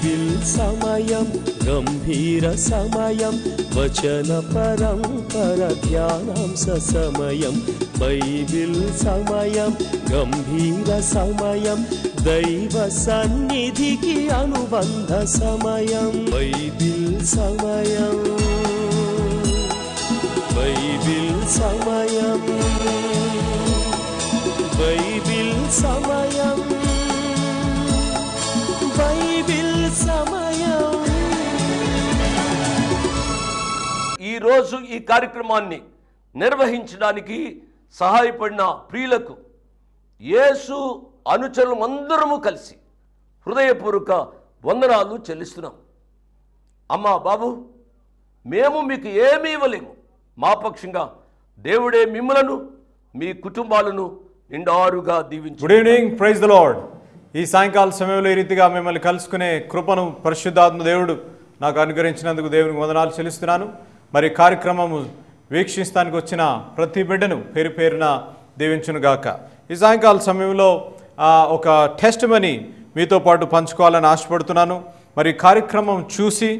Bible సమయం గంభీర సమయం వచన పరంపర ధ్యానాంశ సమయం బైబిల్ సమయం గంభీర సమయం దైవ సన్నిధికి అనుబంధ సమయం బైబిల్ సమయం బైబిల్ సమయం బైబిల్ సమయం బైబిల్ సమయం. ఈరోజు ఈ కార్యక్రమాన్ని నిర్వహించడానికి సహాయపడిన ప్రియులకు యేసు అనుచరులందరము కలిసి హృదయపూర్వక వందనాలు చెల్లిస్తున్నాం. అమ్మా బాబు, మేము మీకు ఏమీ ఇవ్వలేము. మా పక్షంగా దేవుడే మిమ్మలను మీ కుటుంబాలను నిండారుగా దీవించు. Good evening, praise the Lord. ఈ సాయంకాల సమయంలో ఈ రీతిగా మిమ్మల్ని కలుసుకునే కృపను పరిశుద్ధాత్మ దేవుడు నాకు అనుగ్రహించినందుకు దేవునికి వందనాలు చెల్లిస్తున్నాను. మరి కార్యక్రమము వీక్షిస్తానికి వచ్చిన ప్రతి బిడ్డను పేరు పేరున దీవించునుగాక. ఈ సాయంకాల సమయంలో ఒక టెస్ట్ మనీ మీతో పాటు పంచుకోవాలని ఆశపడుతున్నాను. మరి కార్యక్రమం చూసి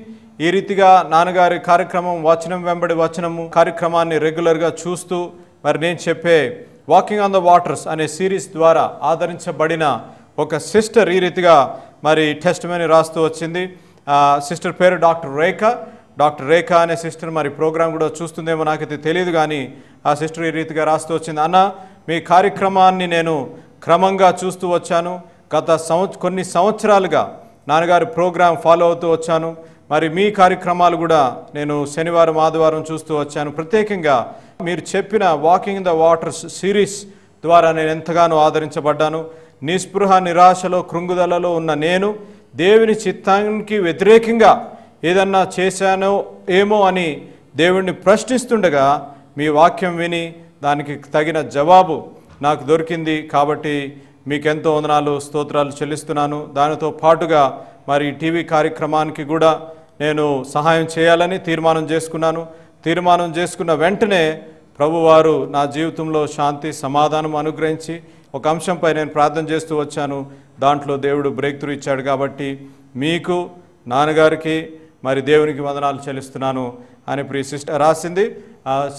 ఈ రీతిగా నాన్నగారి కార్యక్రమం వచనం వెంబడి వచనము కార్యక్రమాన్ని రెగ్యులర్గా చూస్తూ మరి నేను చెప్పే వాకింగ్ ఆన్ ద వాటర్స్ అనే సిరీస్ ద్వారా ఆదరించబడిన ఒక సిస్టర్ ఈ రీతిగా మరి టెస్ట్ మనీ రాస్తూ వచ్చింది. సిస్టర్ పేరు డాక్టర్ రేఖ అనే సిస్టర్ మరి ప్రోగ్రాం కూడా చూస్తుందేమో నాకైతే తెలియదు, కానీ ఆ సిస్టర్ ఈ రీతిగా రాస్తూ వచ్చింది. అన్న, మీ కార్యక్రమాన్ని నేను క్రమంగా చూస్తూ వచ్చాను. గత కొన్ని సంవత్సరాలుగా నాన్నగారి ప్రోగ్రాం ఫాలో అవుతూ వచ్చాను. మరి మీ కార్యక్రమాలు కూడా నేను శనివారం ఆదివారం చూస్తూ వచ్చాను. ప్రత్యేకంగా మీరు చెప్పిన వాకింగ్ ద వాటర్స్ సిరీస్ ద్వారా నేను ఎంతగానో ఆదరించబడ్డాను. నిస్పృహ నిరాశలో కృంగుదలలో ఉన్న నేను దేవుని చిత్తానికి వ్యతిరేకంగా ఏదన్నా చేశానో ఏమో అని దేవుణ్ణి ప్రశ్నిస్తుండగా మీ వాక్యం విని దానికి తగిన జవాబు నాకు దొరికింది. కాబట్టి మీకెంతో వందనాలు స్తోత్రాలు చెల్లిస్తున్నాను. దానితో పాటుగా మరి టీవీ కార్యక్రమానికి కూడా నేను సహాయం చేయాలని తీర్మానం చేసుకున్నాను. తీర్మానం చేసుకున్న వెంటనే ప్రభువారు నా జీవితంలో శాంతి సమాధానం అనుగ్రహించి ఒక అంశంపై నేను ప్రార్థన చేస్తూ వచ్చాను. దాంట్లో దేవుడు బ్రేక్ త్రూ ఇచ్చాడు. కాబట్టి మీకు నాన్నగారికి మరి దేవునికి వందనాలు చెల్లిస్తున్నాను అని ప్రియ సిస్టర్ రాసింది.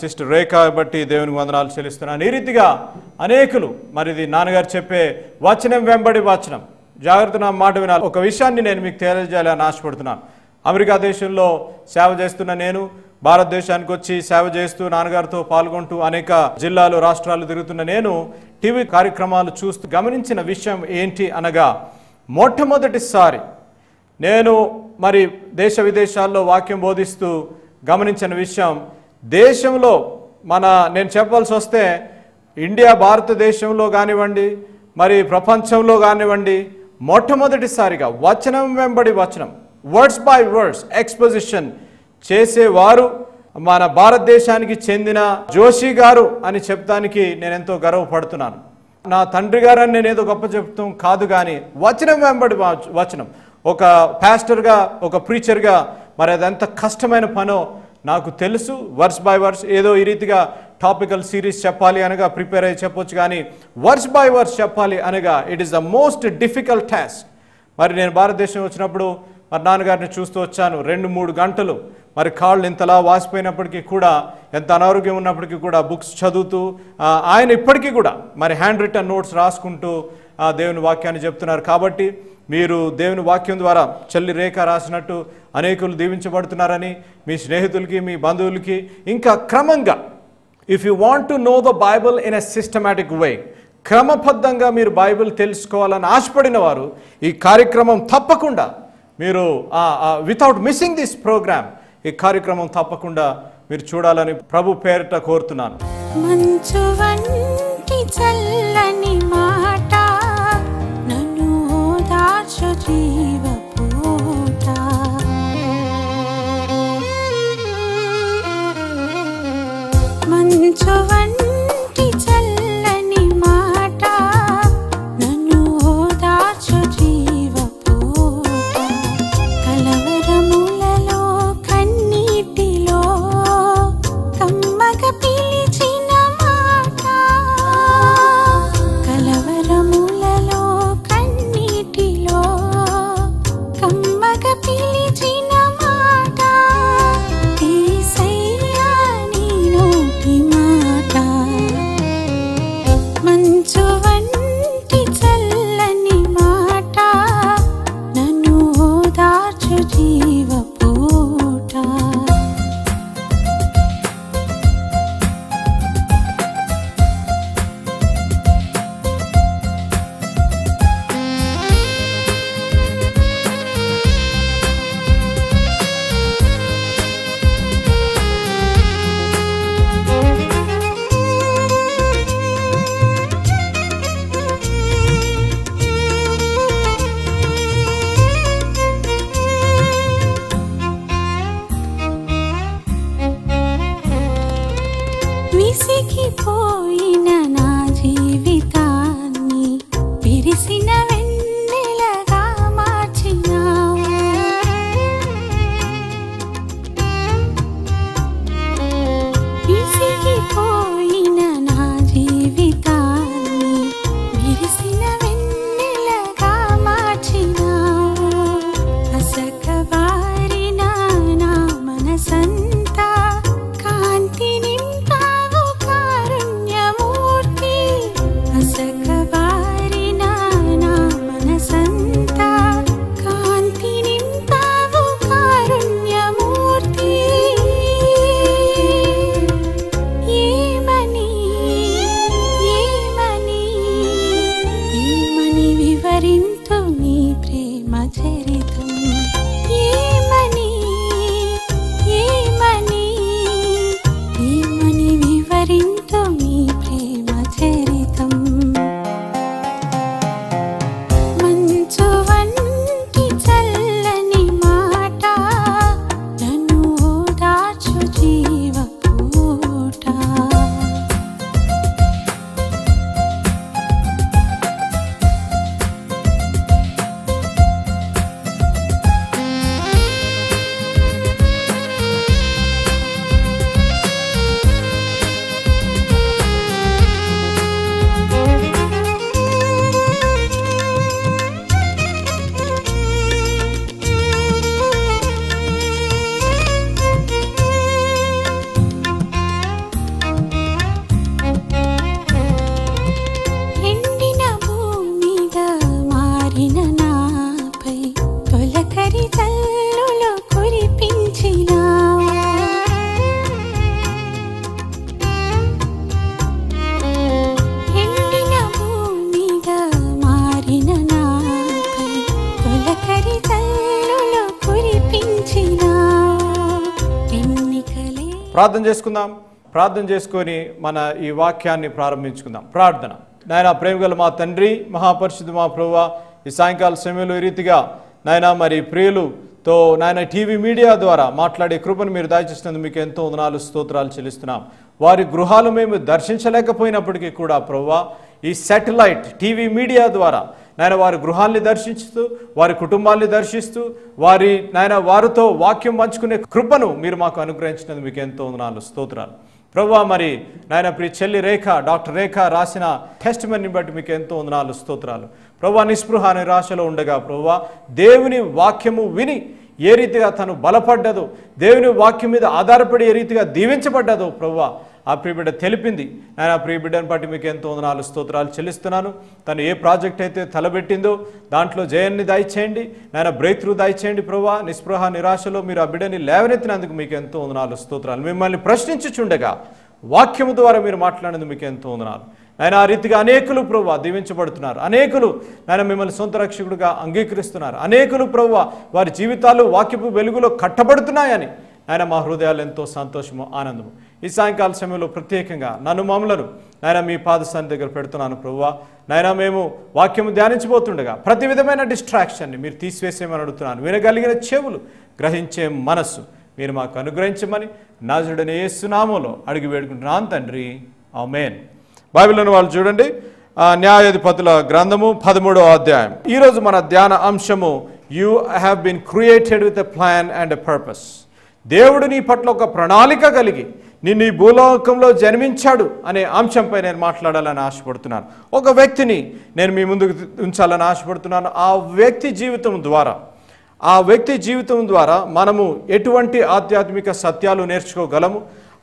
సిస్టర్ రేఖ బట్టి దేవునికి వందనాలు చెల్లిస్తున్నాను. ఈ రీతిగా అనేకులు మరి ఇది నాన్నగారు చెప్పే వచనం వెంబడి వచనం జాగ్రత్త నా మాట వినాలి. ఒక విషయాన్ని నేను మీకు తెలియజేయాలని ఆశపడుతున్నాను. అమెరికా దేశంలో సేవ చేస్తున్న నేను భారతదేశానికి వచ్చి సేవ చేస్తూ నాన్నగారితో పాల్గొంటూ అనేక జిల్లాలు రాష్ట్రాలు తిరుగుతున్న నేను టీవీ కార్యక్రమాలు చూస్తూ గమనించిన విషయం ఏంటి అనగా, మొట్టమొదటిసారి నేను మరి దేశ విదేశాల్లో వాక్యం బోధిస్తూ గమనించిన విషయం, దేశంలో నేను చెప్పాల్సి వస్తే ఇండియా భారతదేశంలో కానివ్వండి మరి ప్రపంచంలో కానివ్వండి మొట్టమొదటిసారిగా వచనం వెంబడి వచనం వర్డ్స్ బై వర్డ్స్ ఎక్స్పోజిషన్ చేసేవారు మన భారతదేశానికి చెందిన జోషి గారు అని చెప్పడానికి నేను ఎంతో గర్వపడుతున్నాను. నా తండ్రి గారని నేను ఏదో గొప్ప చెప్తాం కాదు, కానీ వచనం వెంబడి వచనం ఒక పాస్టర్గా ఒక ప్రీచర్గా మరి అది ఎంత కష్టమైన పనో నాకు తెలుసు. వర్స్ బై వర్స్ ఏదో ఈ రీతిగా టాపికల్ సిరీస్ చెప్పాలి అనగా ప్రిపేర్ అయ్యి చెప్పొచ్చు, కానీ వర్స్ బై వర్స్ చెప్పాలి అనగా it is the most difficult task. మరి నేను భారతదేశం వచ్చినప్పుడు మరి నాన్నగారిని చూస్తూ వచ్చాను. 2-3 గంటలు మరి కాళ్ళు ఇంతలా వాసిపోయినప్పటికీ కూడా, ఎంత అనారోగ్యం ఉన్నప్పటికీ కూడా బుక్స్ చదువుతూ ఆయన ఇప్పటికీ కూడా మరి హ్యాండ్ రిటన్ నోట్స్ రాసుకుంటూ దేవుని వాక్యాన్ని చెప్తున్నారు. కాబట్టి మీరు దేవుని వాక్యం ద్వారా చెల్లి రేఖ రాసినట్టు అనేకులు దీవించబడుతున్నారని మీ స్నేహితులకి మీ బంధువులకి ఇంకా క్రమంగా if you want to know the Bible in a systematic way, క్రమబద్ధంగా మీరు బైబిల్ తెలుసుకోవాలని ఆశపడిన వారు ఈ కార్యక్రమం తప్పకుండా మీరు వితౌట్ మిస్సింగ్ దిస్ ప్రోగ్రామ్ ఈ కార్యక్రమం తప్పకుండా మీరు చూడాలని ప్రభు పేరిట కోరుతున్నాను. మంచు వంటి చల్లని మాట నన్ను ఓదార్చు జీవపూట, మంచు వంటి చల్లని మాట నన్ను ఓదార్చు జీవపూట, కలవరములలో కన్నీటిలో కమ్మగ పిలిచిన మాట, విసిగిపోయిన నా జీవితాన్ని విరిసిన వెన్నెలగా మార్చినావు. విసిగిపోయిన నా జీవితాన్ని విరిసిన వెన్నెలగా మార్చినావు. అసకబారిన నా మనసంతా కాంతి నింపావు కారుణ్యమూర్తి. అసకబారిన నా మనసంతా కాంతి నింపావు కారుణ్యమూర్తి. ఏమని ఏమని ఏమని వివరింతు నీ ప్రేమ చరితం. ఏమని ఏమని ఏమని వివరింతు నీ ప్రేమ చరితం. మంచు వంటి చల్లని మాట నన్ను ఓదార్చు జీవపూట. ఎండిన భూమిగా మారిన నాపై తొలకరి జల్లులు కురిపించినావు. ఎండిన భూమిగా మారిన నాపై తొలకరి జల్లులు కురిపించినావు. ఎన్నికలే ప్రార్థన చేసుకుందాం. ప్రార్థన చేసుకొని మన ఈ వాక్యాన్ని ప్రారంభించుకుందాం. ప్రార్థన. నాయన ప్రేమగల మా తండ్రి, మహాపరిశుద్ధ మా ప్రభువా, ఈ సాయంకాల సమయంలో ఈ రీతిగా నాయన మరి ప్రియులతో నాయన టీవీ మీడియా ద్వారా మాట్లాడే కృపను మీరు దయచేసినందుకు మీకు ఎంతో వందనాలు, స్తోత్రాలు చెల్లిస్తున్నాం. వారి గృహాలు మేము దర్శించలేకపోయినప్పటికీ కూడా ప్రభువా, ఈ శాటిలైట్ టీవీ మీడియా ద్వారా నాయన వారి గృహాల్ని దర్శిస్తూ, వారి కుటుంబాల్ని దర్శిస్తూ, వారితో వాక్యం పంచుకునే కృపను మీరు మాకు అనుగ్రహించినందుకు మీకు ఎంతో వందనాలు, స్తోత్రాలు. ప్రభువా, మరి నాయన ప్రియ చెల్లి రేఖ, డాక్టర్ రేఖ రాసిన టెస్టిమనీని బట్టి మీకు ఎంతో వందనాలు, స్తోత్రాలు. ప్రభువా, నిస్పృహ నిరాశలో ఉండగా ప్రభువా, దేవుని వాక్యము విని ఏ రీతిగా తను బలపడ్డదో, దేవుని వాక్యం మీద ఆధారపడి ఏ రీతిగా దీవించబడ్డదో ప్రభువా ఆ ప్రియబిడ్డ తెలిపింది. నేను ఆ ప్రియబిడ్డను బట్టి మీకు ఎంతో వందనాలు, స్తోత్రాలు చెల్లిస్తున్నాను. తను ఏ ప్రాజెక్ట్ అయితే తలబెట్టిందో దాంట్లో జయాన్ని దయచేయండి, నాయన బ్రేక్ త్రూ దయచేయండి ప్రభువా. నిస్పృహ నిరాశలో మీరు ఆ బిడ్డని లేవనెత్తినందుకు మీకు ఎంతో వందనాలు, స్తోత్రాలు. మిమ్మల్ని ప్రశ్నించుచుండగా వాక్యము ద్వారా మీరు మాట్లాడినందుకు మీకు ఎంతో వందనాలు. ఆయన ఆ రీతిగా అనేకులు ప్రభువా దీవించబడుతున్నారు. అనేకులు నాయన మిమ్మల్ని సొంత రక్షకుడిగా అంగీకరిస్తున్నారు. అనేకులు ప్రభువా వారి జీవితాలు వాక్యపు వెలుగులో కట్టబడుతున్నాయని ఆయన మా హృదయాలు ఎంతో సంతోషము, ఆనందము. ఈ సాయంకాల సమయంలో ప్రత్యేకంగా నన్ను మమ్మలను నాయన మీ పాదస్థానం దగ్గర పెడుతున్నాను ప్రభువా. నాయన మేము వాక్యము ధ్యానించబోతుండగా ప్రతి విధమైన డిస్ట్రాక్షన్ని మీరు తీసివేసేయమని అడుగుతున్నాను. వినగలిగిన చెవులు, గ్రహించే మనస్సు మీరు మాకు అనుగ్రహించమని నాజరుడైన యేసు నామములో అడిగి వేడుకుంటున్నాను తండ్రి, ఆమేన్. బైబిల్లోని వాళ్ళు చూడండి, న్యాయాధిపతుల గ్రంథము 13వ అధ్యాయం. ఈరోజు మన ధ్యాన అంశము you have been created with a plan and a purpose. దేవుడు నీ పట్ల ఒక ప్రణాళిక కలిగి నిన్ను ఈ భూలోకంలో జన్మించాడు అనే అంశంపై నేను మాట్లాడాలని ఆశపడుతున్నాను. ఒక వ్యక్తిని నేను మీ ముందుకు ఉంచాలని ఆశపడుతున్నాను. ఆ వ్యక్తి జీవితం ద్వారా మనము ఎటువంటి ఆధ్యాత్మిక సత్యాలు నేర్చుకోగలము,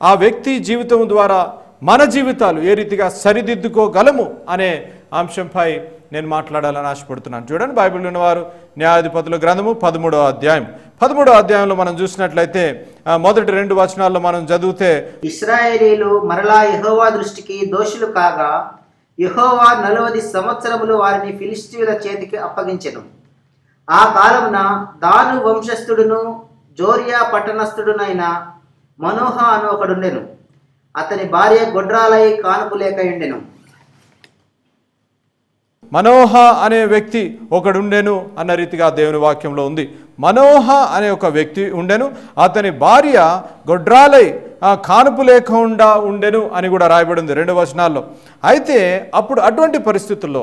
ఆ వ్యక్తి జీవితం ద్వారా మన జీవితాలు ఏ రీతిగా సరిదిద్దుకోగలము అనే అంశంపై నేను మాట్లాడాలని ఆశపడుతున్నాను. చూడండి, బైబిల్ ఉన్నవారు న్యాయాధిపతుల గ్రంథము 13వ అధ్యాయం. 13వ అధ్యాయంలో మనం చూసినట్లయితే మొదటి 2 వచనాల్లో మనం చదివితే, ఇశ్రాయేలీలు మరలా యెహోవా దృష్టికి దోషులు కాగా యెహోవా 40 సంవత్సరములు వారిని ఫిలిష్తీయుల చేతికి అప్పగించెను. ఆ కాలమున దాను వంశస్థుడును జోరియా పట్టణస్థుడునైన మనోహ అను ఒకడుండెను. అతని భార్య గొడ్రాలై కానుపు లేక ఉండెను. మనోహ అనే వ్యక్తి ఒకడుండెను అన్న రీతిగా దేవుని వాక్యంలో ఉంది. మనోహ అనే ఒక వ్యక్తి ఉండెను, అతని భార్య గొడ్రాలై కానుపు లేకుండా ఉండెను అని కూడా రాయబడింది 2 వచనాల్లో. అయితే అప్పుడు అటువంటి పరిస్థితుల్లో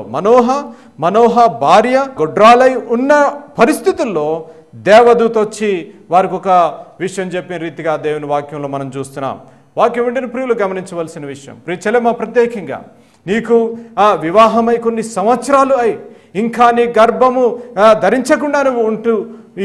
మనోహ భార్య గొడ్రాలై ఉన్న పరిస్థితుల్లో దేవదూత వచ్చి వారికి ఒక విషయం చెప్పిన రీతిగా దేవుని వాక్యంలో మనం చూస్తున్నాం. వాక్యం వెంటనే ప్రియులు గమనించవలసిన విషయం, ప్రియ చెల్లెమ్మ, ప్రత్యేకంగా నీకు వివాహమై కొన్ని సంవత్సరాలు అయి ఇంకా నీ గర్భము ధరించకుండా నువ్వు ఉంటూ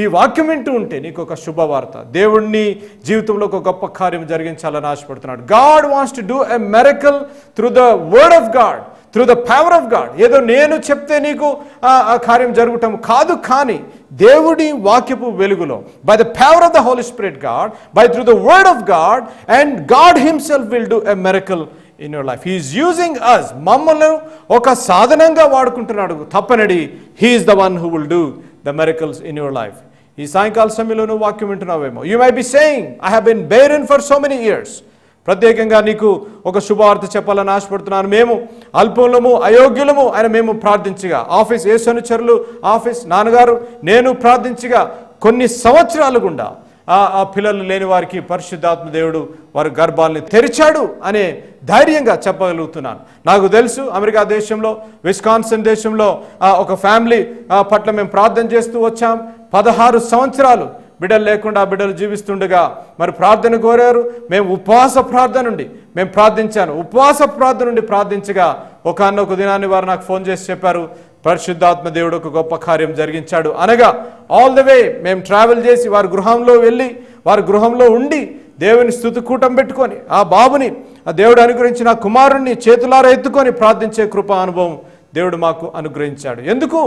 ఈ వాక్యం వింటూ ఉంటే నీకు ఒక శుభవార్త. దేవుడిని జీవితంలో ఒక గొప్ప కార్యం జరిగించాలని ఆశపడుతున్నాడు. God wants to do a miracle through the word of God, through the power of God. ఏదో నేను చెప్తే నీకు ఆ కార్యం జరగటం కాదు, కానీ దేవుడి వాక్యపు వెలుగులో, by the power of the Holy Spirit God, by through the word of God, and God himself will do a miracle in your life. He is using us, మమ్మల్ని ఒక సాధనంగా వాడుకుంటున్నాడు. తప్పనడి he is the one who will do the miracles in your life. ఈ సాయంకాల సమయంలో నువ్వు వాక్యం వింటున్నావేమో, you may be saying I have been barren for so many years. ప్రత్యేకంగా నీకు ఒక శుభవార్త చెప్పాలని ఆశపడుతున్నాను. మేము అల్పములము అయోగ్యులము అని మేము ప్రార్థించగా, ఆఫీస్ యేసనుచరులు ఆఫీస్ నాన్నగారు నేను ప్రార్థించగా కొన్ని సంవత్సరాలు గుండా ఆ పిల్లలు లేని వారికి పరిశుద్ధాత్మ దేవుడు వారి గర్భాలని తెరిచాడు అనే ధైర్యంగా చెప్పగలుగుతున్నాను. నాకు తెలుసు అమెరికా దేశంలో, విస్కాన్సిన్ దేశంలో ఒక ఫ్యామిలీ పట్ల మేము ప్రార్థన చేస్తూ వచ్చాం. 16 సంవత్సరాలు బిడ్డలు లేకుండా బిడ్డలు జీవిస్తుండగా మరి ప్రార్థన కోరారు. మేము ఉపవాస ప్రార్థన నుండి మేము ప్రార్థించాను. ఉపవాస ప్రార్థన నుండి ప్రార్థించగా ఒక దినాన్ని వారు నాకు ఫోన్ చేసి చెప్పారు, పరిశుద్ధాత్మ దేవుడు ఒక గొప్ప కార్యం జరిగించాడు అనగా ఆల్ ద వే మేము ట్రావెల్ చేసి వారి గృహంలో వెళ్ళి వారి గృహంలో ఉండి దేవుని స్తుతి కూటం పెట్టుకొని ఆ బాబుని ఆ దేవుడు అనుగ్రహించిన కుమారుణ్ణి చేతులారా ఎత్తుకొని ప్రార్థించే కృపా అనుభవం దేవుడు మాకు అనుగ్రహించాడు. ఎందుకు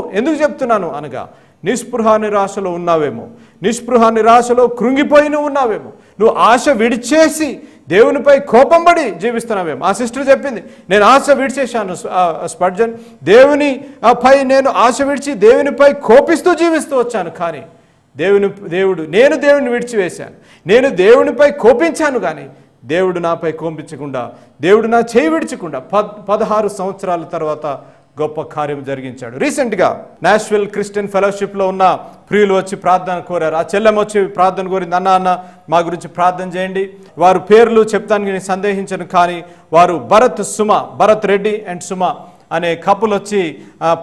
చెప్తున్నాను అనగా, నిస్పృహ నిరాశలో ఉన్నావేమో, నిస్పృహ నిరాశలో కృంగిపోయి ఉన్నావేమో, నువ్వు ఆశ విడిచేసి దేవునిపై కోపం పడి జీవిస్తున్నావేమో. ఆ సిస్టర్ చెప్పింది, నేను ఆశ విడిచేశాను స్పర్జన్, దేవుని పై నేను ఆశ విడిచి దేవునిపై కోపిస్తూ జీవిస్తూ వచ్చాను. కానీ నేను దేవుని విడిచివేశాను, నేను దేవునిపై కోపించాను, కానీ దేవుడు నాపై కోపించకుండా, దేవుడు నా చేయి విడిచకుండా 16 సంవత్సరాల తర్వాత గొప్ప కార్యం జరిగించాడు. రీసెంట్గా నాష్విల్ క్రిస్టియన్ ఫెలోషిప్లో ఉన్న ప్రియులు వచ్చి ప్రార్థన కోరారు. ఆ చెల్లెమ్మ వచ్చి ప్రార్థన కోరింది, అన్న మా గురించి ప్రార్థన చేయండి. వారు పేర్లు చెప్తానికి నేను సందేహించను, కానీ వారు భరత్ రెడ్డి అండ్ సుమ అనే కపుల్ వచ్చి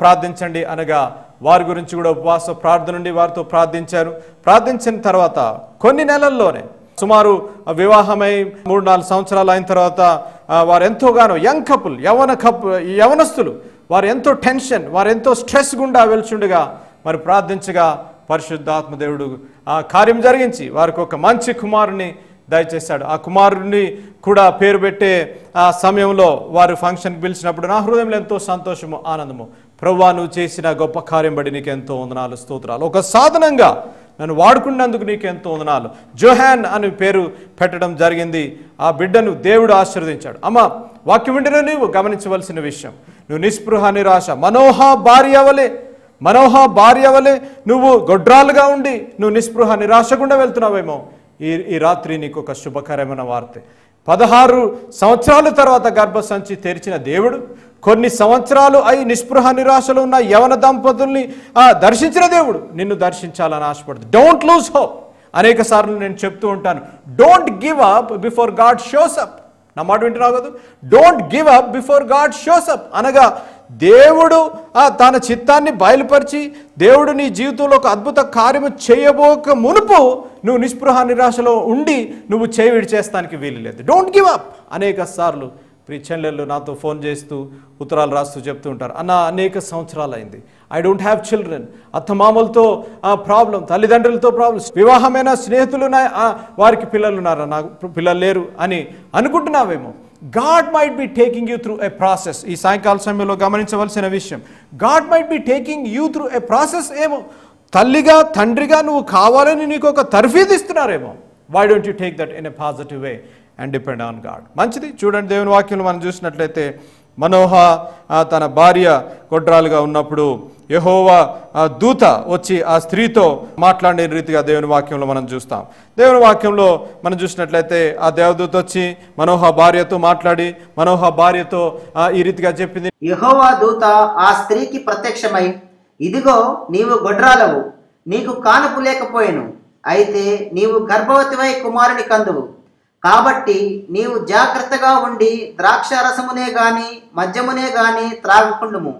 ప్రార్థించండి అనగా వారి గురించి కూడా ఉపవాస ప్రార్థన నుండి వారితో ప్రార్థించారు. ప్రార్థించిన తర్వాత కొన్ని నెలల్లోనే సుమారు వివాహమై 3-4 సంవత్సరాలు అయిన తర్వాత వారు ఎంతోగానో యంగ్ కపుల్ యవనస్తులు వారు ఎంతో టెన్షన్, వారు ఎంతో స్ట్రెస్ గుండా వెళ్చుండగా మరి ప్రార్థించగా పరిశుద్ధాత్మ దేవుడు ఆ కార్యం జరిగించి వారికి ఒక మంచి కుమారుని దయచేశాడు. ఆ కుమారుని కూడా పేరు పెట్టే ఆ సమయంలో వారు ఫంక్షన్కి పిలిచినప్పుడు నా హృదయంలో ఎంతో సంతోషము, ఆనందము. ప్రభువా, నువ్వు చేసిన గొప్ప కార్యం బట్టి నీకు ఎంతో వందనాలు, స్తోత్రాలు. ఒక సాధనంగా నన్ను వాడుకున్నందుకు నీకు ఎంతో వందనాలు. జోహాన్ అని పేరు పెట్టడం జరిగింది. ఆ బిడ్డను దేవుడు ఆశీర్వదించాడు. అమ్మ, వాక్యం వింటనే నీవు గమనించవలసిన విషయం, నువ్వు నిస్పృహ నిరాశ మనోహ భార్య వలె నువ్వు గొడ్రాలుగా ఉండి నువ్వు నిస్పృహ నిరాశ గుండా వెళ్తున్నావేమో. ఈ రాత్రి నీకు ఒక శుభకరమైన వార్త. 16 సంవత్సరాల తర్వాత గర్భసంచి తెరిచిన దేవుడు కొన్ని సంవత్సరాలు అయి నిస్పృహ నిరాశలో ఉన్న యవన దంపతుల్ని దర్శించిన దేవుడు నిన్ను దర్శించాలని ఆశపడుతుంది. Don't lose hope. అనేక సార్లు నేను చెప్తూ ఉంటాను, don't give up before God shows up. నా మాట వింటున్నావు కదా? Don't give up before God shows up అనగా దేవుడు తన చిత్తాన్ని బయలుపరిచి దేవుడు నీ జీవితంలో ఒక అద్భుత కార్యము చేయబోక మునుపు నువ్వు నిస్పృహ నిరాశలో ఉండి నువ్వు చేయి విడిచేస్తానికి వీలు లేదు. Don't give up. అనేక సార్లు ప్రియ చెల్లెళ్ళు నాతో ఫోన్ చేస్తూ ఉత్తరాలు రాస్తూ చెప్తూ ఉంటారు, అన్న అనేక సంవత్సరాలు అయింది, ఐ డోంట్ హ్యావ్ చిల్డ్రన్. అత్తమామలతో ప్రాబ్లం, తల్లిదండ్రులతో ప్రాబ్లమ్స్, వివాహమైన స్నేహితులు వారికి పిల్లలు ఉన్నారా, నాకు పిల్లలు లేరు అని అనుకుంటున్నావేమో. God might be taking you through a process. ఈ సాయంకాల సమయంలో గమనించవలసిన విషయం, God might be taking you through a process. ఏమో తల్లిగా తండ్రిగా నువ్వు కావాలని నీకు ఒక తర్ఫీదు ఇస్తున్నారేమో. Why don't you take that in a positive way and depend on God? మంచిది. చూడండి, దేవుని వాక్యంలో మనం చూసినట్లయితే మనోహ తన భార్య గొడ్రాలుగా ఉన్నప్పుడు యెహోవా దూత వచ్చి ఆ స్త్రీతో మాట్లాడిన రీతిగా దేవుని వాక్యంలో మనం చూస్తాం. దేవుని వాక్యంలో మనం చూసినట్లయితే ఆ దేవదూత వచ్చి మనోహ భార్యతో మాట్లాడి మనోహ భార్యతో ఈ రీతిగా చెప్పింది. యెహోవా దూత ఆ స్త్రీకి ప్రత్యక్షమై, ఇదిగో నీవు గొడ్రాలవు, నీకు కానుపు లేకపోయెను, అయితే నీవు గర్భవతివై కుమారుని కందువు. కాబట్టి నీవు జాగ్రత్తగా ఉండి ద్రాక్షారసమునే గాని మద్యమునే గాని త్రాగకుండుము,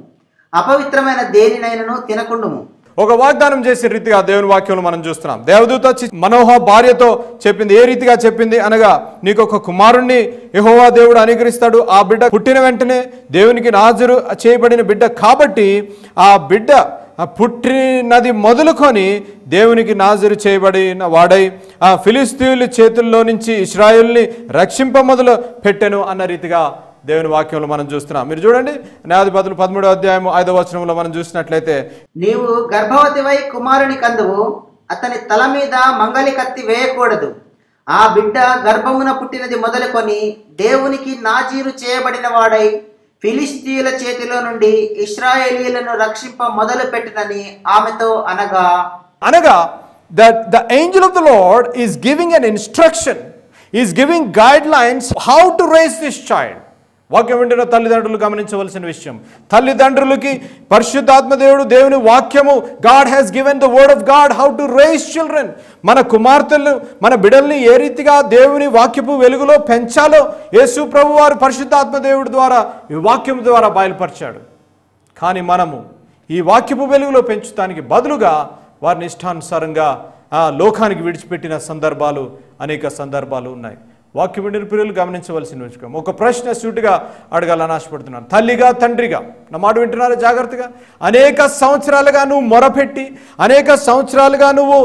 అపవిత్రమైన దేనినైనను తినకుండుము. ఒక వాగ్దానం చేసే రీతిగా దేవుని వాక్యంలో మనం చూస్తున్నాం. దేవదూత వచ్చి మనోహ భార్యతో చెప్పింది. ఏ రీతిగా చెప్పింది అనగా, నీకు ఒక కుమారుణ్ణి యెహోవా దేవుడు అనుగ్రహిస్తాడు. ఆ బిడ్డ పుట్టిన వెంటనే దేవునికి నాజరు చేయబడిన బిడ్డ కాబట్టి ఆ బిడ్డ పుట్టినది మొదలుకొని దేవునికి నాజరు చేయబడిన వాడై ఆ ఫిలిస్తీయుల చేతుల్లో నుంచి ఇశ్రాయేలుని రక్షింప మొదలు పెట్టెను అన్న రీతిగా దేవుని వాక్యంలో మనం చూస్తున్నాం. మీరు చూడండి, న్యాయాధిపతులు 13వ అధ్యాయం 5వ వచనంలో మనం చూసినట్లయితే, నీవు గర్భవతివై కుమారుని కందువు, అతని తల మీద మంగలి కత్తి వేయకూడదు. ఆ బిడ్డ గర్భమున పుట్టినది మొదలుకొని దేవునికి నాజీరు చేయబడిన వాడై ఫిలిస్తీయుల చేతిలో నుండి ఇశ్రాయేలీయులను రక్షింప మొదలు పెట్టినని ఆమెతో అనగా that the angel of the Lord is giving an instruction, is giving guidelines how to raise this child. వాక్యం వింటున్న తల్లిదండ్రులు గమనించవలసిన విషయం, తల్లిదండ్రులకి పరిశుద్ధాత్మ దేవుడు దేవుని వాక్యము, God has given the word of God how to raise children. మన కుమార్తెలు మన బిడ్డల్ని ఏ రీతిగా దేవుని వాక్యపు వెలుగులో పెంచాలో యేసు ప్రభు వారు పరిశుద్ధాత్మ దేవుడి ద్వారా ఈ వాక్యం ద్వారా బయలుపరిచాడు. కానీ మనము ఈ వాక్యపు వెలుగులో పెంచడానికి బదులుగా వారిని ఇష్టానుసారంగా లోకానికి విడిచిపెట్టిన సందర్భాలు అనేక సందర్భాలు ఉన్నాయి. వాక్యం వింటున్న ప్రియులు గమనించవలసిన విషయం. ఒక ప్రశ్న సూటిగా అడగాలని ఆశపడుతున్నాను. తల్లిగా తండ్రిగా నా మాట వింటున్నారా జాగ్రత్తగా? అనేక సంవత్సరాలుగా నువ్వు మొరపెట్టి, అనేక సంవత్సరాలుగా నువ్వు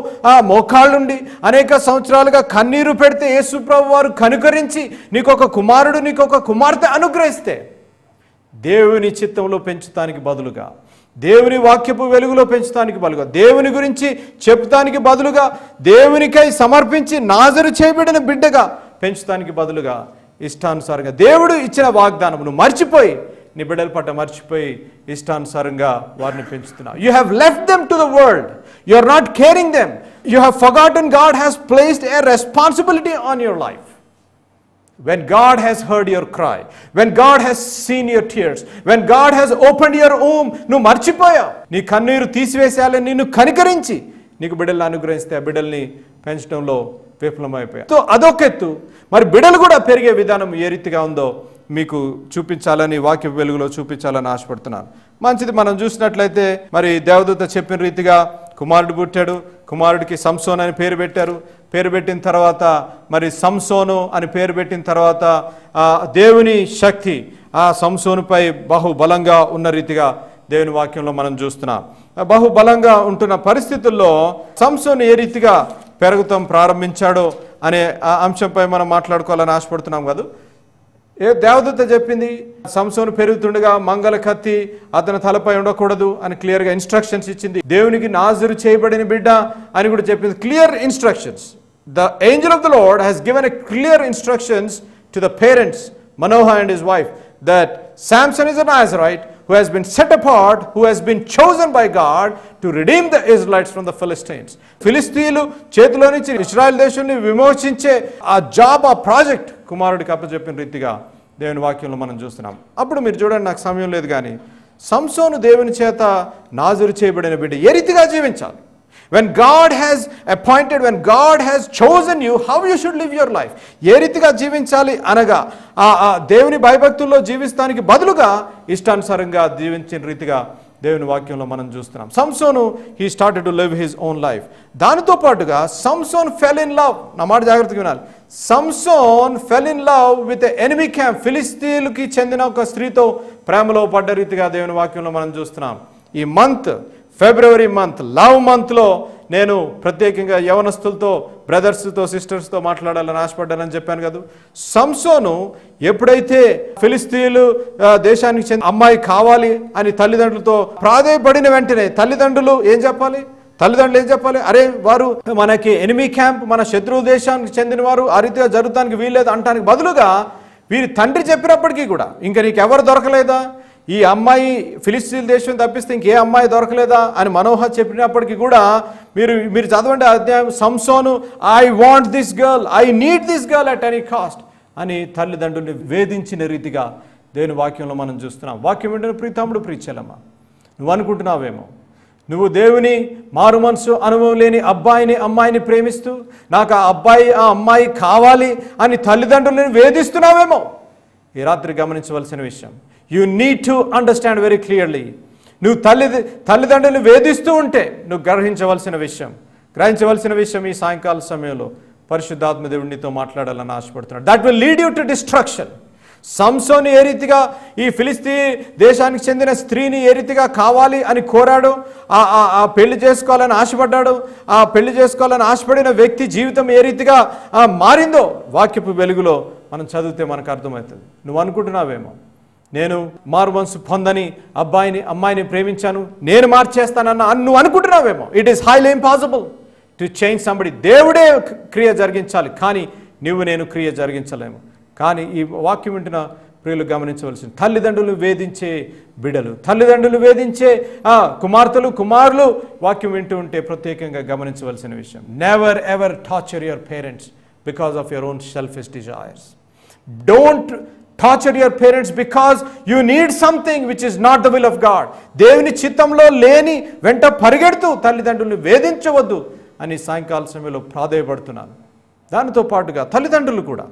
మోకాళ్ళుండి, అనేక సంవత్సరాలుగా కన్నీరు పెడితే యేసు ప్రభు వారు కనుకరించి నీకు ఒక కుమారుడు, నీకు ఒక కుమార్తె అనుగ్రహిస్తే, దేవుని చిత్తంలో పెంచడానికి బదులుగా, దేవుని వాక్యపు వెలుగులో పెంచడానికి బదులుగా, దేవుని గురించి చెప్తానికి బదులుగా, దేవునికై సమర్పించి నాజరు చేయబడిన బిడ్డగా పెంచడానికి బదులుగా ఇష్టానుసారంగా దేవుడు ఇచ్చిన వాగ్దానమును మర్చిపోయి, నీ బిడ్డల పట్ల మర్చిపోయి ఇష్టానుసారంగా వారిని పెంచుతున్నావు. You have left them to the world, you are not caring them, you have forgotten God has placed a responsibility on your life. When God has heard your cry, when God has seen your tears, when God has opened your womb, నువ్వు మర్చిపోయావు. నీ కన్నీరు తీసివేసేయాలని నిన్ను కనికరించి నీకు బిడ్డలను అనుగ్రహిస్తే ఆ బిడ్డల్ని పెంచడంలో విఫలమైపోయావు. సో అదొక ఎత్తు. మరి బిడ్డలు కూడా పెరిగే విధానం ఏ రీతిగా ఉందో మీకు చూపించాలని, వాక్య వెలుగులో చూపించాలని ఆశపడుతున్నాను. మంచిది. మనం చూసినట్లయితే మరి దేవదూత చెప్పిన రీతిగా కుమారుడు పుట్టాడు. కుమారుడికి సంసోన్ అని పేరు పెట్టారు. పేరు పెట్టిన తర్వాత మరి సంసోను అని పేరు పెట్టిన తర్వాత దేవుని శక్తి ఆ సంసోనుపై బహుబలంగా ఉన్న రీతిగా దేవుని వాక్యంలో మనం చూస్తున్నాం. బహుబలంగా ఉంటున్న పరిస్థితుల్లో సంసోను ఏ రీతిగా పెరుగుతాం ప్రారంభించాడో అనే అంశంపై మనం మాట్లాడుకోవాలని ఆశపడుతున్నాం కదా. దేవదూత చెప్పింది సంసోను పెరుగుతుండగా మంగళ కత్తి అతని తలపై ఉండకూడదు అని క్లియర్గా ఇన్స్ట్రక్షన్స్ ఇచ్చింది. దేవునికి నాజరు చేయబడిన బిడ్డ అని కూడా చెప్పింది. Clear instructions. The angel of the Lord has given a clear instructions to the parents, Manoah and his wife, that Samson is a Nazarite who has been set apart, who has been chosen by God to redeem the Israelites from the Philistines. ఫిలిస్తీయులు చేతిలో నుంచి ఇశ్రాయేల్ దేశాన్ని విమోచించే ఆ job, ఆ project కుమారుడికి అప్పచెప్పిన రీతిగా దేవుని వాక్యంలో మనం చూస్తున్నాం. అప్పుడు మీరు చూడండి, నాకు సమయం లేదు కానీ సంసోను దేవుని చేత నాజరు చేయబడిన బిడ్డ ఏ రీతిగా జీవించాలి? When God has appointed, when God has chosen you, how you should live your life. ఏ రీతిగా జీవించాలి అనగా దేవుని భయభక్తుల్లో జీవిస్తానికి బదులుగా ఇష్టానుసారంగా జీవించిన రీతిగా దేవుని వాక్యంలో మనం చూస్తున్నాం. సంసోను he started to live his own life. దానితో పాటుగా సంసోన్ fell in love. నా మాట జాగ్రత్తగా వినాలి. సంసోన్ fell in love with the enemy camp. ఫిలిస్తీయులకి చెందిన ఒక స్త్రీతో ప్రేమలో పడ్డ రీతిగా దేవుని వాక్యంలో మనం చూస్తున్నాం. ఈ మంత్ ఫిబ్రవరి మంత్, లవ్ మంత్లో నేను ప్రత్యేకంగా యవనస్తులతో, బ్రదర్స్తో, సిస్టర్స్తో మాట్లాడాలని ఆశపడ్డానని చెప్పాను కదా. సంసోను ఎప్పుడైతే ఫిలిస్తీయులు దేశానికి చెందిన అమ్మాయి కావాలి అని తల్లిదండ్రులతో ప్రాధేయపడిన వెంటనే తల్లిదండ్రులు ఏం చెప్పాలి? అరే వారు మనకి ఎనిమీ క్యాంప్, మన శత్రువు దేశానికి చెందిన వారు, ఆ రీతిగా జరుగుతానికి వీల్లేదు అంటానికి బదులుగా వీరి తండ్రి చెప్పినప్పటికీ కూడా ఇంకా నీకు ఎవరు దొరకలేదా, ఈ అమ్మాయి ఫిలిస్తీన్ దేశం తప్పిస్తే ఇంకే అమ్మాయి దొరకలేదా అని మనోహ చెప్పినప్పటికీ కూడా మీరు చదవండి అధ్యాయం. సంసోను, I want this girl, I need this girl at any cost అని తల్లిదండ్రుల్ని వేధించిన రీతిగా దేవుని వాక్యంలో మనం చూస్తున్నాం. వాక్యం ఏంటంటే ప్రీతమ్ముడు ప్రీచెలమ్మ, నువ్వు అనుకుంటున్నావేమో నువ్వు దేవుని మారు మనసు అనుభవం లేని అబ్బాయిని అమ్మాయిని ప్రేమిస్తూ నాకు ఆ అబ్బాయి ఆ అమ్మాయి కావాలి అని తల్లిదండ్రులను వేధిస్తున్నావేమో. ఈ రాత్రి గమనించవలసిన విషయం, you need to understand very clearly. నువ్వు తల్లిదండ్రులను వేధిస్తూ ఉంటే నువ్వు గ్రహించవలసిన విషయం ఈ సాయంకాల సమయంలో పరిశుద్ధాత్మ దేవుడు నీతో మాట్లాడాలని ఆశపడుతున్నాడు. That will lead you to destruction. సంసోను ఏ రీతిగా ఈ ఫిలిస్తీ దేశానికి చెందిన స్త్రీని ఏ రీతిగా కావాలి అని కోరాడు, ఆ పెళ్లి చేసుకోవాలని ఆశపడ్డాడు, ఆ పెళ్లి చేసుకోవాలని ఆశపడిన వ్యక్తి జీవితం ఏ రీతిగా మారిందో వాక్యపు వెలుగులో మనం చదివితే మనకు అర్థమవుతుంది. నువ్వు అనుకుంటున్నావేమో నేను మారు మనసు పొందని అబ్బాయిని అమ్మాయిని ప్రేమించాను, నేను మార్చేస్తానన్న నువ్వు అనుకుంటున్నావేమో. It is highly impossible to change somebody. దేవుడే క్రియ జరిగించాలి, కానీ నేను క్రియ జరిగించలేము. కానీ ఈ వాక్యం వింటున్న ప్రియులు గమనించవలసింది, తల్లిదండ్రులు వేధించే బిడ్డలు, తల్లిదండ్రులు వేధించే కుమారులు వాక్యం వింటూ ఉంటే ప్రత్యేకంగా గమనించవలసిన విషయం, never ever torture your parents because of your own selfish desires. Don't torture your parents because you need something which is not the will of God. దేవుని చిత్తంలో లేని వెంట పరిగెడుతూ తల్లిదండ్రులను వేధించవద్దు అని సాయంకాల సమయంలో ప్రాధేయపడుతున్నాను. దానితో పాటుగా తల్లిదండ్రులు కూడా,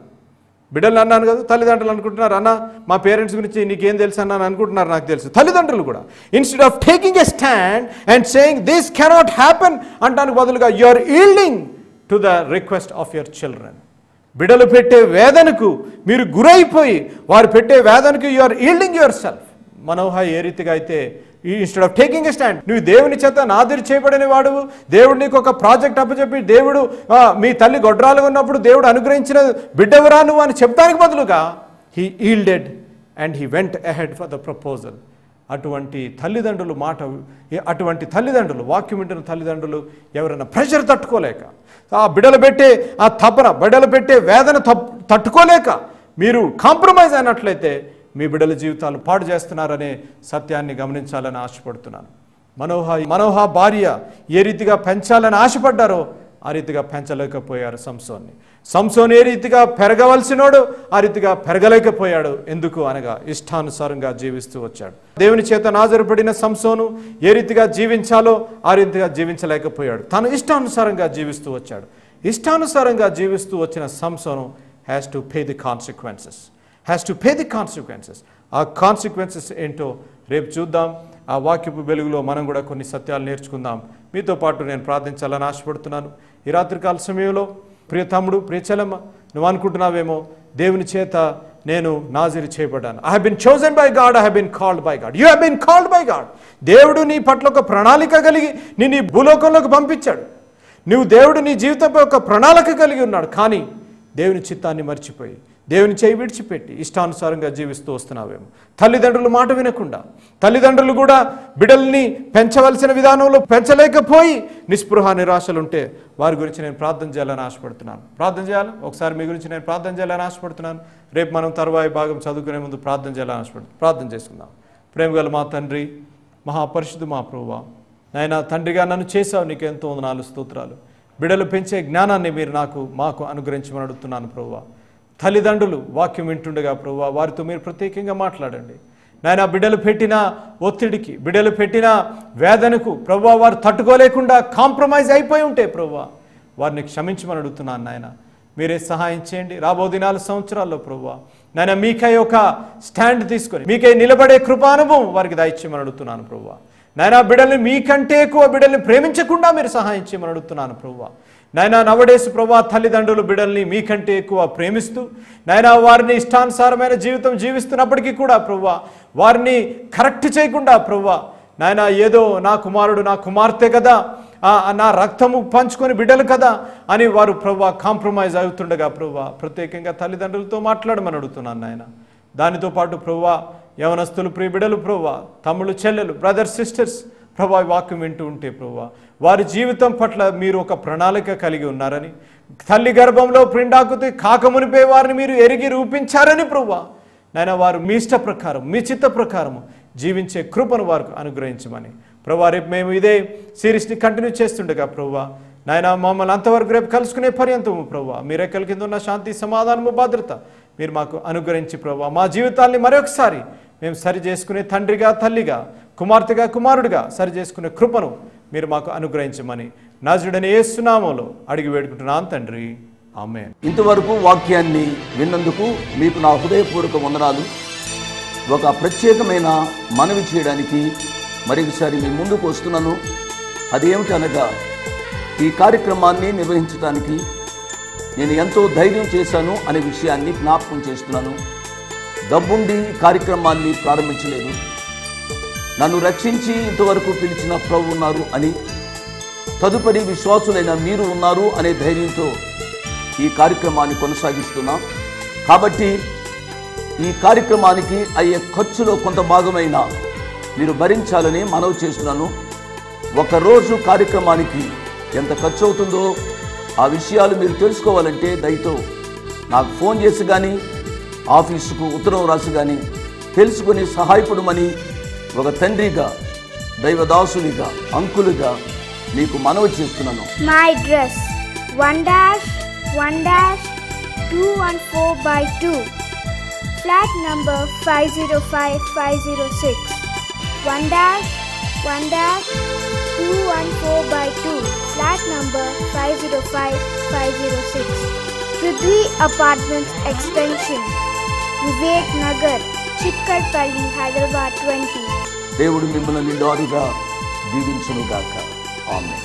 బిడ్డలు అన్నాను కదా, తల్లిదండ్రులు అనుకుంటున్నారు అన్న మా పేరెంట్స్ గురించి నీకేం తెలుసు అన్నాను అనుకుంటున్నారు, నాకు తెలుసు. తల్లిదండ్రులు కూడా instead of taking a stand and saying this cannot happen అంటానికి బదులుగా you are yielding to the request of your children. బిడ్డలు పెట్టే వేదనకు మీరు గురైపోయి వారు పెట్టే వేదనకు you are yielding yourself. మనోహ ఏ రీతిగా అయితే instead of taking a stand, నువ్వు దేవుని చేత నాదిరి చేయబడిన వాడువు, దేవుడు నీకు ఒక ప్రాజెక్ట్ అప్పచెప్పి దేవుడు మీ తల్లి గొడ్రాలుగా ఉన్నప్పుడు దేవుడు అనుగ్రహించిన బిడ్డవరా నువ్వు అని చెప్తానికి బదులుగా he yielded and he went ahead for the proposal. అటువంటి తల్లిదండ్రులు వాక్యం వింటున్న తల్లిదండ్రులు ఎవరైనా ప్రెషర్ తట్టుకోలేక, ఆ బిడ్డలు పెట్టే ఆ తపన, బిడ్డలు పెట్టే వేదన తట్టుకోలేక మీరు కాంప్రమైజ్ అయినట్లయితే మీ బిడ్డల జీవితాలు పాడు చేస్తున్నారనే సత్యాన్ని గమనించాలని ఆశపడుతున్నాను. మనోహ భార్య ఏ రీతిగా పెంచాలని ఆశపడ్డారో ఆ రీతిగా పెంచలేకపోయారు సంసోన్ని. సంసోన్ ఏ రీతిగా పెరగవలసినోడు ఆ రీతిగా పెరగలేకపోయాడు. ఎందుకు అనగా ఇష్టానుసారంగా జీవిస్తూ వచ్చాడు. దేవుని చేత నాజరుపడిన సంసోను ఏ రీతిగా జీవించాలో ఆ రీతిగా జీవించలేకపోయాడు. తను ఇష్టానుసారంగా జీవిస్తూ వచ్చాడు. ఇష్టానుసారంగా జీవిస్తూ వచ్చిన సంసోను has to pay the consequences. ఆ కాన్సిక్వెన్సెస్ ఏంటో రేపు చూద్దాం. ఆ వాక్యపు వెలుగులో మనం కూడా కొన్ని సత్యాలు నేర్చుకుందాం. మీతో పాటు నేను ప్రార్థించాలని ఆశపడుతున్నాను. ఈ రాత్రికాల సమయంలో ప్రియ తమ్ముడు, ప్రియ చెల్లమ్మ, నువ్వు అనుకుంటున్నావేమో దేవుని చేత నేను నాజీరు చేయబడ్డాను. I have been chosen by God, I have been called by God. You have been called by God. దేవుడు నీ పట్ల ఒక ప్రణాళిక కలిగి నిన్ను ఈ భూలోకంలోకి పంపించాడు. దేవుడు నీ జీవితంపై ఒక ప్రణాళిక కలిగి ఉన్నాడు. కానీ దేవుని చిత్తాన్ని మర్చిపోయి దేవుని చేయి విడిచిపెట్టి ఇష్టానుసారంగా జీవిస్తూ వస్తున్నావేమో. తల్లిదండ్రులు మాట వినకుండా, తల్లిదండ్రులు కూడా బిడ్డల్ని పెంచవలసిన విధానంలో పెంచలేకపోయి నిస్పృహ నిరాశలుంటే వారి గురించి నేను ప్రార్థన చేయాలని ఆశపడుతున్నాను. ఒకసారి మీ గురించి నేను ప్రార్థన చేయాలని ఆశపడుతున్నాను. రేపు మనం తరువాయి భాగం చదువుకునే ముందు ప్రార్థన చేయాలని ఆశపడుతున్నాను. ప్రార్థన చేసుకుందాం. ప్రేమగల మా తండ్రి, మహాపరిశుద్ధ మా ప్రభువా, నాయనా తండ్రిగా నన్ను చేశావు, నీకు ఎంతో వందనాలు, స్తోత్రాలు. బిడ్డలు పెంచే జ్ఞానాన్ని మీరు మాకు అనుగ్రహించమని అడుగుతున్నాను ప్రభువా. తల్లిదండ్రులు వాక్యం వింటుండగా ప్రభువా వారితో మీరు ప్రత్యేకంగా మాట్లాడండి నాయన. బిడ్డలు పెట్టిన ఒత్తిడికి, బిడ్డలు పెట్టిన వేదనకు ప్రభువా వారు తట్టుకోలేకుండా కాంప్రమైజ్ అయిపోయి ఉంటే ప్రభువా వారిని క్షమించమని అడుగుతున్నాను నాయన. మీరే సహాయం చేయండి. రాబో దినాల సంవత్సరాల్లో ప్రభువా నాయన మీకై ఒక స్టాండ్ తీసుకొని మీకై నిలబడే కృపానుభవం వారికి దయచేయమని అడుగుతున్నాను ప్రభువా. నాయన బిడ్డల్ని మీకంటే ఎక్కువ బిడ్డల్ని ప్రేమించకుండా మీరు సహాయం చేయమని అడుగుతున్నాను ప్రభువా. నాయనా నవడేసు ప్రభా తల్లిదండ్రులు బిడ్డల్ని మీకంటే ఎక్కువ ప్రేమిస్తూ నాయనా వారిని ఇష్టానుసారమైన జీవితం జీవిస్తున్నప్పటికీ కూడా ప్రభువా వారిని కరెక్ట్ చేయకుండా ప్రభువా నాయనా ఏదో నా కుమారుడు నా కుమార్తె కదా, నా రక్తము పంచుకొని బిడ్డలు కదా అని వారు ప్రభువా కాంప్రమైజ్ అవుతుండగా ప్రభువా ప్రత్యేకంగా తల్లిదండ్రులతో మాట్లాడమని అడుగుతున్నాను నాయన. దానితో పాటు ప్రభువా యవనస్తులు, ప్రియ బిడ్డలు ప్రభువా, తమ్ముళ్ళు చెల్లెలు, బ్రదర్స్ సిస్టర్స్ ప్రభువా వాక్యం వింటూ ఉంటే ప్రభువా వారి జీవితం పట్ల మీరు ఒక ప్రణాళిక కలిగి ఉన్నారని, తల్లి గర్భంలో పిండాకుతి కాకమునిపే వారిని మీరు ఎరిగి రూపించారని ప్రభువా నాయన వారు మీ ఇష్ట ప్రకారం మీ చిత్త ప్రకారము జీవించే కృపను వారికి అనుగ్రహించమని ప్రభువా, రేపు మేము ఇదే సిరీస్ని కంటిన్యూ చేస్తుండగా ప్రభువా నాయన మమ్మల్ని అంతవరకు రేపు కలుసుకునే పర్యంతము ప్రభువా మీ రెక్కల కింద ఉన్న శాంతి సమాధానము భద్రత మీరు మాకు అనుగ్రహించి ప్రభువా మా జీవితాల్ని మరొకసారి మేము సరి చేసుకునే తండ్రిగా తల్లిగా కుమార్తెగా కుమారుడిగా సరి చేసుకునే కృపను మీరు మాకు అనుగ్రహించమని నజరుడైన యేసు నామములో అడిగి వేడుకుంటున్నాను తండ్రి, ఆమేన్. ఇంతవరకు వాక్యాన్ని విన్నందుకు మీకు నా హృదయపూర్వక వందనాలు. ఒక ప్రత్యేకమైన మనవి చేయడానికి మరొకసారి మీ ముందుకు వస్తున్నాను. అదేమిటనగా ఈ కార్యక్రమాన్ని నిర్వహించడానికి నేను ఎంతో ధైర్యం చేశాను అనే విషయాన్ని జ్ఞాపకం చేస్తున్నాను. డబ్బుండి కార్యక్రమాన్ని ప్రారంభించలేదు. నన్ను రక్షించి ఇంతవరకు పిలిచిన ప్రభు ఉన్నారు అని, తదుపరి విశ్వాసులైన మీరు ఉన్నారు అనే ధైర్యంతో ఈ కార్యక్రమాన్ని కొనసాగిస్తున్నాం. కాబట్టి ఈ కార్యక్రమానికి అయ్యే ఖర్చులో కొంత భాగమైన మీరు భరించాలని మనవి చేస్తున్నాను. ఒకరోజు కార్యక్రమానికి ఎంత ఖర్చు అవుతుందో ఆ విషయాలు మీరు తెలుసుకోవాలంటే దయతో నాకు ఫోన్ చేసి కానీ ఆఫీసుకు ఉత్తరం రాసి కానీ తెలుసుకొని సహాయపడమని ఒక తండ్రిగా, దైవదాసునిగా, అంకులుగా మీకు మనవి చేస్తున్నాను. My address 1-1-214/2, flat number 505506. 1-1-214/2, flat number 505506. Prithvi Apartments Extension, Vivek Nagar, Chikkarpalli, Hyderabad 20. దేవుడు మిమ్మల్ని నిండారుగా దీవించునుగాక. ఆమేన్.